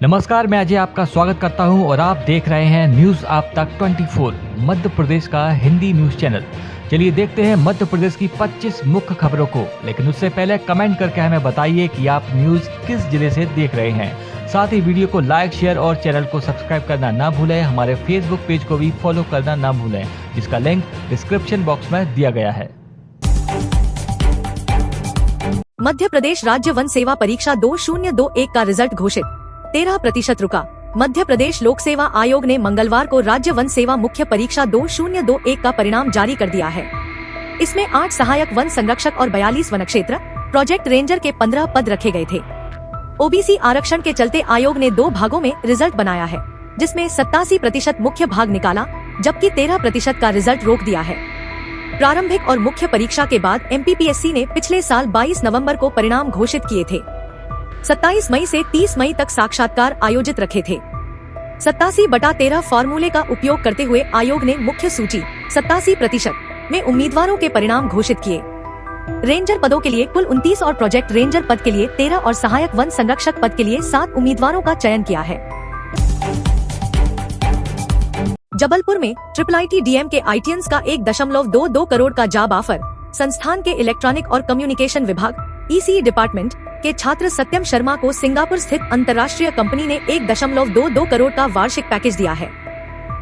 नमस्कार, मैं अजय आपका स्वागत करता हूं और आप देख रहे हैं न्यूज आप तक 24 मध्य प्रदेश का हिंदी न्यूज चैनल। चलिए देखते हैं मध्य प्रदेश की 25 मुख्य खबरों को, लेकिन उससे पहले कमेंट करके हमें बताइए कि आप न्यूज किस जिले से देख रहे हैं। साथ ही वीडियो को लाइक, शेयर और चैनल को सब्सक्राइब करना ना भूलें। हमारे फेसबुक पेज को भी फॉलो करना ना भूलें, जिसका लिंक डिस्क्रिप्शन बॉक्स में दिया गया है। मध्य प्रदेश राज्य वन सेवा परीक्षा 2021 का रिजल्ट घोषित, 13% रुका। मध्य प्रदेश लोक सेवा आयोग ने मंगलवार को राज्य वन सेवा मुख्य परीक्षा 2021 का परिणाम जारी कर दिया है। इसमें 8 सहायक वन संरक्षक और 42 वन क्षेत्र प्रोजेक्ट रेंजर के 15 पद रखे गए थे। ओबीसी आरक्षण के चलते आयोग ने 2 भागों में रिजल्ट बनाया है, जिसमें 87% मुख्य भाग निकाला, जबकि 13% का रिजल्ट रोक दिया है। प्रारंभिक और मुख्य परीक्षा के बाद एमपीपीएससी ने पिछले साल 22 नवंबर को परिणाम घोषित किए थे। 27 मई से 30 मई तक साक्षात्कार आयोजित रखे थे। 87/13 फॉर्मूले का उपयोग करते हुए आयोग ने मुख्य सूची 87% में उम्मीदवारों के परिणाम घोषित किए। रेंजर पदों के लिए कुल 29 और प्रोजेक्ट रेंजर पद के लिए 13 और सहायक वन संरक्षक पद के लिए 7 उम्मीदवारों का चयन किया है। जबलपुर में IIIT-DM के आईटीएंस का 1.22 करोड़ का जॉब ऑफर। संस्थान के इलेक्ट्रॉनिक और कम्युनिकेशन विभाग ECE डिपार्टमेंट के छात्र सत्यम शर्मा को सिंगापुर स्थित अंतर्राष्ट्रीय कंपनी ने 1.22 करोड़ का वार्षिक पैकेज दिया है।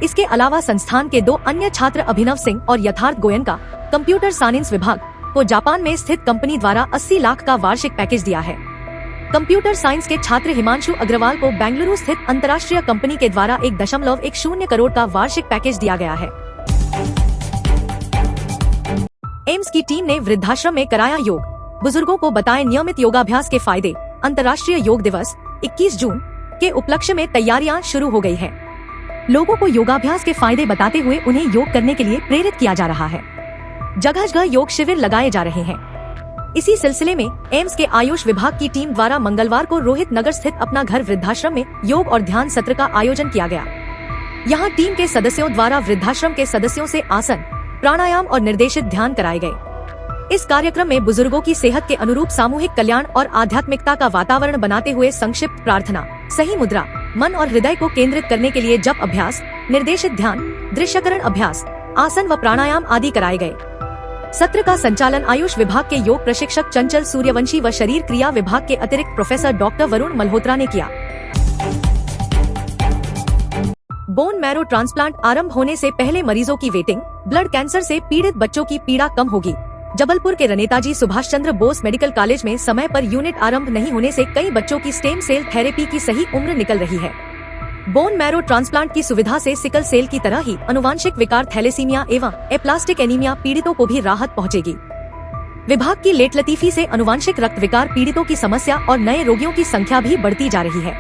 इसके अलावा संस्थान के 2 अन्य छात्र अभिनव सिंह और यथार्थ गोयन का कंप्यूटर साइंस विभाग को जापान में स्थित कंपनी द्वारा 80 लाख का वार्षिक पैकेज दिया है। कंप्यूटर साइंस के छात्र हिमांशु अग्रवाल को बेंगलुरु स्थित अंतर्राष्ट्रीय कंपनी के द्वारा 1.10 करोड़ का वार्षिक पैकेज दिया गया है। एम्स की टीम ने वृद्धाश्रम में कराया योग, बुजुर्गों को बताएं नियमित योगाभ्यास के फायदे। अंतर्राष्ट्रीय योग दिवस 21 जून के उपलक्ष्य में तैयारियां शुरू हो गई है। लोगों को योगाभ्यास के फायदे बताते हुए उन्हें योग करने के लिए प्रेरित किया जा रहा है। जगह जगह योग शिविर लगाए जा रहे हैं। इसी सिलसिले में एम्स के आयुष विभाग की टीम द्वारा मंगलवार को रोहित नगर स्थित अपना घर वृद्धाश्रम में योग और ध्यान सत्र का आयोजन किया गया। यहाँ टीम के सदस्यों द्वारा वृद्धाश्रम के सदस्यों से आसन, प्राणायाम और निर्देशित ध्यान कराए गए। इस कार्यक्रम में बुजुर्गों की सेहत के अनुरूप सामूहिक कल्याण और आध्यात्मिकता का वातावरण बनाते हुए संक्षिप्त प्रार्थना, सही मुद्रा, मन और हृदय को केंद्रित करने के लिए जप अभ्यास, निर्देशित ध्यान, दृश्यकरण अभ्यास, आसन व प्राणायाम आदि कराए गए। सत्र का संचालन आयुष विभाग के योग प्रशिक्षक चंचल सूर्यवंशी व शरीर क्रिया विभाग के अतिरिक्त प्रोफेसर डॉक्टर वरुण मल्होत्रा ने किया। बोन मैरो ट्रांसप्लांट आरंभ होने से पहले मरीजों की वेटिंग, ब्लड कैंसर से पीड़ित बच्चों की पीड़ा कम होगी। जबलपुर के नेताजी सुभाष चंद्र बोस मेडिकल कॉलेज में समय पर यूनिट आरंभ नहीं होने से कई बच्चों की स्टेम सेल थेरेपी की सही उम्र निकल रही है। बोन मैरो ट्रांसप्लांट की सुविधा से सिकल सेल की तरह ही अनुवांशिक विकार थैलेसीमिया एवं एप्लास्टिक एनीमिया पीड़ितों को भी राहत पहुंचेगी। विभाग की लेटलतीफी से अनुवांशिक रक्त विकार पीड़ितों की समस्या और नए रोगियों की संख्या भी बढ़ती जा रही है।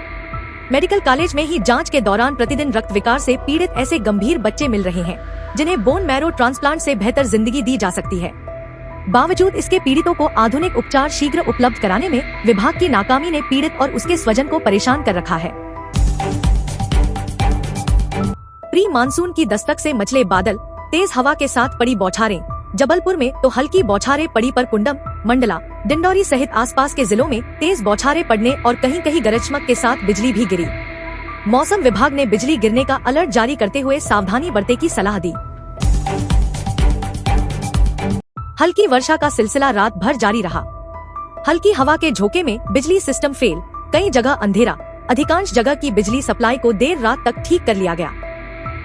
मेडिकल कॉलेज में ही जांच के दौरान प्रतिदिन रक्त विकार से पीड़ित ऐसे गंभीर बच्चे मिल रहे हैं, जिन्हें बोन मैरो ट्रांसप्लांट से बेहतर जिंदगी दी जा सकती है। बावजूद इसके पीड़ितों को आधुनिक उपचार शीघ्र उपलब्ध कराने में विभाग की नाकामी ने पीड़ित और उसके स्वजन को परेशान कर रखा है। प्री मानसून की दस्तक से मचले बादल, तेज हवा के साथ पड़ी बौछारें। जबलपुर में तो हल्की बौछारें पड़ी, पर कुंडम, मंडला, डिंडौरी सहित आसपास के जिलों में तेज बौछारें पड़ने और कहीं कहीं गरज चमक के साथ बिजली भी गिरी। मौसम विभाग ने बिजली गिरने का अलर्ट जारी करते हुए सावधानी बरतने की सलाह दी। हल्की वर्षा का सिलसिला रात भर जारी रहा। हल्की हवा के झोंके में बिजली सिस्टम फेल, कई जगह अंधेरा। अधिकांश जगह की बिजली सप्लाई को देर रात तक ठीक कर लिया गया।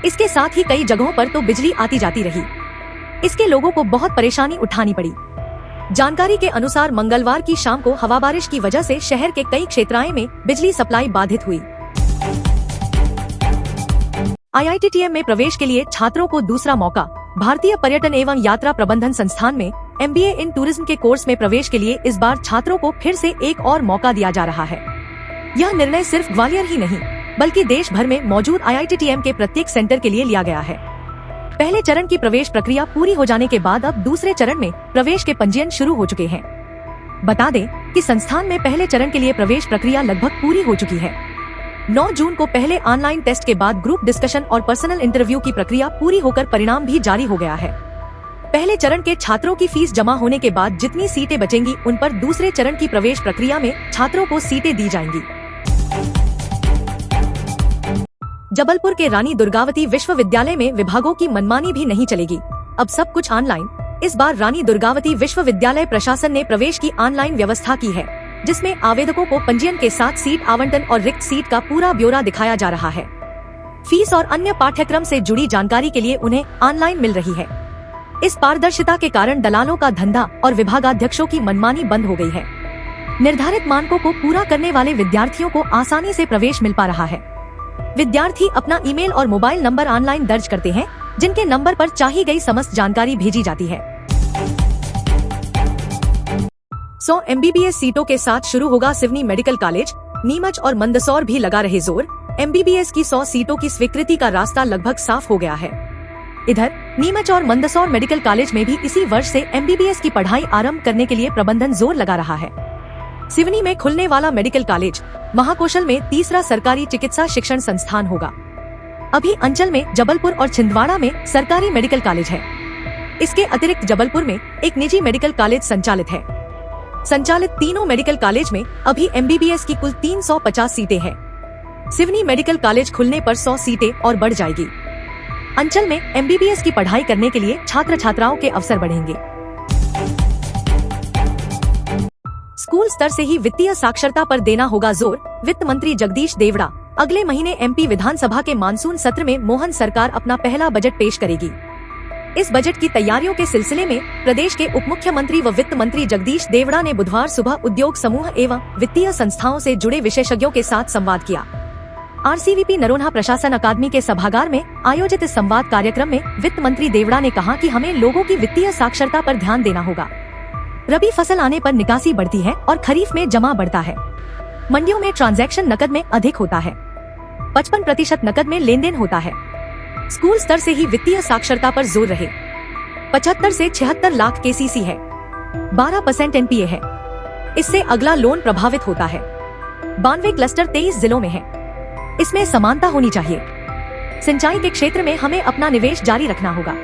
इसके साथ ही कई जगहों पर तो बिजली आती जाती रही। इसके लोगों को बहुत परेशानी उठानी पड़ी। जानकारी के अनुसार मंगलवार की शाम को हवा बारिश की वजह से शहर के कई क्षेत्राएं में बिजली सप्लाई बाधित हुई। IIT-TM में प्रवेश के लिए छात्रों को दूसरा मौका। भारतीय पर्यटन एवं यात्रा प्रबंधन संस्थान में MBA इन टूरिज्म के कोर्स में प्रवेश के लिए इस बार छात्रों को फिर से एक और मौका दिया जा रहा है। यह निर्णय सिर्फ ग्वालियर ही नहीं, बल्कि देश भर में मौजूद IIT-TM के प्रत्येक सेंटर के लिए लिया गया है। पहले चरण की प्रवेश प्रक्रिया पूरी हो जाने के बाद अब दूसरे चरण में प्रवेश के पंजीयन शुरू हो चुके हैं। बता दें कि संस्थान में पहले चरण के लिए प्रवेश प्रक्रिया लगभग पूरी हो चुकी है। 9 जून को पहले ऑनलाइन टेस्ट के बाद ग्रुप डिस्कशन और पर्सनल इंटरव्यू की प्रक्रिया पूरी होकर परिणाम भी जारी हो गया है। पहले चरण के छात्रों की फीस जमा होने के बाद जितनी सीटें बचेंगी उन पर दूसरे चरण की प्रवेश प्रक्रिया में छात्रों को सीटें दी जाएंगी। जबलपुर के रानी दुर्गावती विश्वविद्यालय में विभागों की मनमानी भी नहीं चलेगी, अब सब कुछ ऑनलाइन। इस बार रानी दुर्गावती विश्वविद्यालय प्रशासन ने प्रवेश की ऑनलाइन व्यवस्था की है, जिसमें आवेदकों को पंजीयन के साथ सीट आवंटन और रिक्त सीट का पूरा ब्यौरा दिखाया जा रहा है। फीस और अन्य पाठ्यक्रम से जुड़ी जानकारी के लिए उन्हें ऑनलाइन मिल रही है। इस पारदर्शिता के कारण दलालों का धंधा और विभागाध्यक्षों की मनमानी बंद हो गई है। निर्धारित मानकों को पूरा करने वाले विद्यार्थियों को आसानी से प्रवेश मिल पा रहा है। विद्यार्थी अपना ईमेल और मोबाइल नंबर ऑनलाइन दर्ज करते हैं, जिनके नंबर पर चाही गई समस्त जानकारी भेजी जाती है। 100 MBBS सीटों के साथ शुरू होगा सिवनी मेडिकल कॉलेज। नीमच और मंदसौर भी लगा रहे जोर। MBBS की 100 सीटों की स्वीकृति का रास्ता लगभग साफ हो गया है। इधर नीमच और मंदसौर मेडिकल कॉलेज में भी इसी वर्ष से MBBS की पढ़ाई आरंभ करने के लिए प्रबंधन जोर लगा रहा है। सिवनी में खुलने वाला मेडिकल कॉलेज महाकौशल में तीसरा सरकारी चिकित्सा शिक्षण संस्थान होगा। अभी अंचल में, जबलपुर और छिंदवाड़ा में सरकारी मेडिकल कॉलेज है। इसके अतिरिक्त जबलपुर में एक निजी मेडिकल कॉलेज संचालित है। संचालित तीनों मेडिकल कॉलेज में अभी MBBS की कुल 350 सीटें हैं। सिवनी मेडिकल कॉलेज खुलने पर 100 सीटें और बढ़ जाएगी। अंचल में MBBS की पढ़ाई करने के लिए छात्र छात्राओं के अवसर बढ़ेंगे। स्कूल स्तर से ही वित्तीय साक्षरता पर देना होगा जोर। वित्त मंत्री जगदीश देवड़ा अगले महीने MP विधानसभा के मानसून सत्र में मोहन सरकार अपना पहला बजट पेश करेगी। इस बजट की तैयारियों के सिलसिले में प्रदेश के उप मुख्यमंत्री व वित्त मंत्री जगदीश देवड़ा ने बुधवार सुबह उद्योग समूह एवं वित्तीय संस्थाओं से जुड़े विशेषज्ञों के साथ संवाद किया। RCVP नरोन्हा प्रशासन अकादमी के सभागार में आयोजित इस संवाद कार्यक्रम में वित्त मंत्री देवड़ा ने कहा कि हमें लोगों की वित्तीय साक्षरता पर ध्यान देना होगा। रबी फसल आने पर निकासी बढ़ती है और खरीफ में जमा बढ़ता है। मंडियों में ट्रांजैक्शन नकद में अधिक होता है। 55% नकद में लेन देन होता है। स्कूल स्तर से ही वित्तीय साक्षरता पर जोर रहे। 75 से 76 लाख KCC है। 12% NPA है। इससे अगला लोन प्रभावित होता है। 92 क्लस्टर 23 जिलों में है। इसमें समानता होनी चाहिए। सिंचाई के क्षेत्र में हमें अपना निवेश जारी रखना होगा।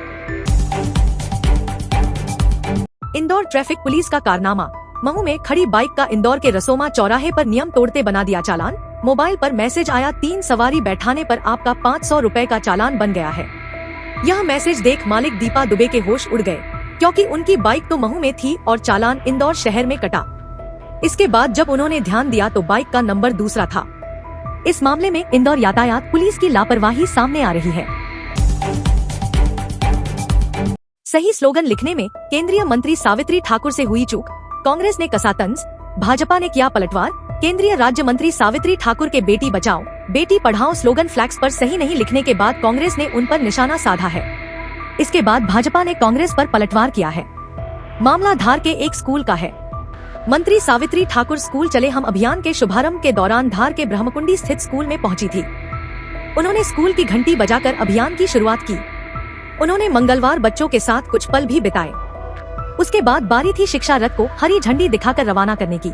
इंदौर ट्रैफिक पुलिस का कारनामा। महू में खड़ी बाइक का इंदौर के रसोमा चौराहे पर नियम तोड़ते बना दिया चालान। मोबाइल पर मैसेज आया, 3 सवारी बैठाने पर आपका 500 रुपए का चालान बन गया है। यह मैसेज देख मालिक दीपा दुबे के होश उड़ गए, क्योंकि उनकी बाइक तो महू में थी और चालान इंदौर शहर में कटा। इसके बाद जब उन्होंने ध्यान दिया तो बाइक का नंबर दूसरा था। इस मामले में इंदौर यातायात पुलिस की लापरवाही सामने आ रही है। सही स्लोगन लिखने में केंद्रीय मंत्री सावित्री ठाकुर से हुई चूक। कांग्रेस ने कसा तंज, भाजपा ने किया पलटवार। केंद्रीय राज्य मंत्री सावित्री ठाकुर के बेटी बचाओ बेटी पढ़ाओ स्लोगन फ्लैक्स पर सही नहीं लिखने के बाद कांग्रेस ने उन पर निशाना साधा है। इसके बाद भाजपा ने कांग्रेस पर पलटवार किया है। मामला धार के एक स्कूल का है। मंत्री सावित्री ठाकुर स्कूल चले हम अभियान के शुभारंभ के दौरान धार के ब्रह्मकुंडी स्थित स्कूल में पहुंची थी। उन्होंने स्कूल की घंटी बजाकर अभियान की शुरुआत की। उन्होंने मंगलवार बच्चों के साथ कुछ पल भी बिताए। उसके बाद बारी थी शिक्षा रथ को हरी झंडी दिखाकर रवाना करने की।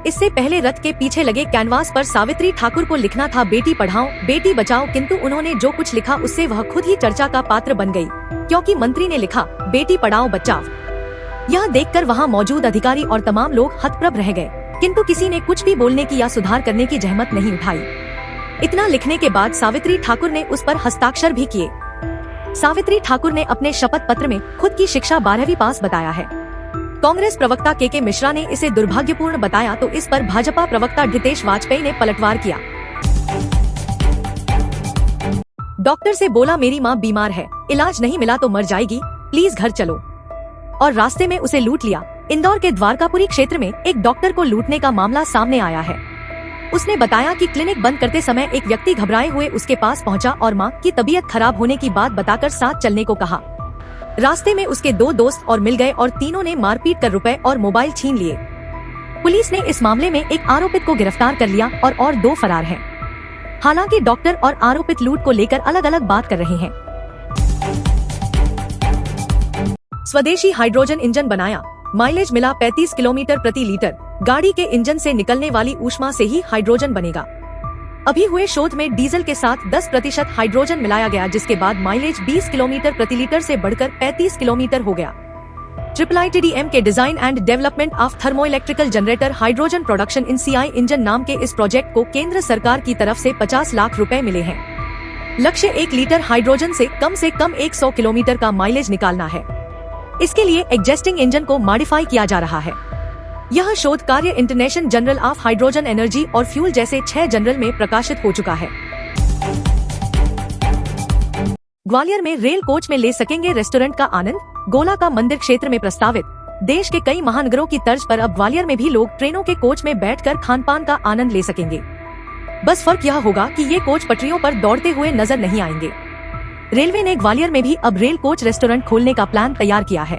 इससे पहले रथ के पीछे लगे कैनवास पर सावित्री ठाकुर को लिखना था बेटी पढ़ाओ बेटी बचाओ, किंतु उन्होंने जो कुछ लिखा उससे वह खुद ही चर्चा का पात्र बन गई, क्योंकि मंत्री ने लिखा बेटी पढ़ाओ बचाओ। यह देखकर वहां मौजूद अधिकारी और तमाम लोग हतप्रभ रह गए, किंतु किसी ने कुछ भी बोलने की या सुधार करने की जहमत नहीं उठाई। इतना लिखने के बाद सावित्री ठाकुर ने उस पर हस्ताक्षर भी किए। सावित्री ठाकुर ने अपने शपथ पत्र में खुद की शिक्षा 12वीं पास बताया है। कांग्रेस प्रवक्ता के मिश्रा ने इसे दुर्भाग्यपूर्ण बताया तो इस पर भाजपा प्रवक्ता ढितेश वाजपेयी ने पलटवार किया। डॉक्टर से बोला मेरी माँ बीमार है, इलाज नहीं मिला तो मर जाएगी, प्लीज घर चलो, और रास्ते में उसे लूट लिया। इंदौर के द्वारकापुरी क्षेत्र में एक डॉक्टर को लूटने का मामला सामने आया है। उसने बताया कि क्लिनिक बंद करते समय एक व्यक्ति घबराए हुए उसके पास पहुंचा और मां की तबीयत खराब होने की बात बताकर साथ चलने को कहा। रास्ते में उसके 2 दोस्त और मिल गए और तीनों ने मारपीट कर रुपए और मोबाइल छीन लिए। पुलिस ने इस मामले में एक आरोपित को गिरफ्तार कर लिया और 2 फरार हैं। हालांकि डॉक्टर और आरोपित लूट को लेकर अलग अलग बात कर रहे हैं। स्वदेशी हाइड्रोजन इंजन बनाया, माइलेज मिला 35 किलोमीटर प्रति लीटर। गाड़ी के इंजन से निकलने वाली ऊष्मा से ही हाइड्रोजन बनेगा। अभी हुए शोध में डीजल के साथ 10% हाइड्रोजन मिलाया गया, जिसके बाद माइलेज 20 किलोमीटर प्रति लीटर से बढ़कर 35 किलोमीटर हो गया। IITDM के design and development of thermoelectrical generator hydrogen production in CI engine नाम के इस प्रोजेक्ट को केंद्र सरकार की तरफ से 50 लाख रुपए मिले हैं। लक्ष्य 1 लीटर हाइड्रोजन से कम 100 किलोमीटर का माइलेज निकालना है। इसके लिए एग्जिस्टिंग इंजन को मॉडिफाई किया जा रहा है। यह शोध कार्य international journal of hydrogen energy और फ्यूल जैसे 6 जर्नल में प्रकाशित हो चुका है। ग्वालियर में रेल कोच में ले सकेंगे रेस्टोरेंट का आनंद। गोला का मंदिर क्षेत्र में प्रस्तावित देश के कई महानगरों की तर्ज पर अब ग्वालियर में भी लोग ट्रेनों के कोच में बैठकर खानपान का आनंद ले सकेंगे। बस फर्क यह होगा कि ये कोच पटरियों पर दौड़ते हुए नजर नहीं आएंगे। रेलवे ने ग्वालियर में भी अब रेल कोच रेस्टोरेंट खोलने का प्लान तैयार किया है।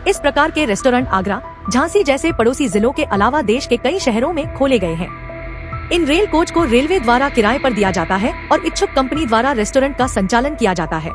इस प्रकार के रेस्टोरेंट आगरा, झांसी जैसे पड़ोसी जिलों के अलावा देश के कई शहरों में खोले गए हैं। इन रेल कोच को रेलवे द्वारा किराए पर दिया जाता है और इच्छुक कंपनी द्वारा रेस्टोरेंट का संचालन किया जाता है।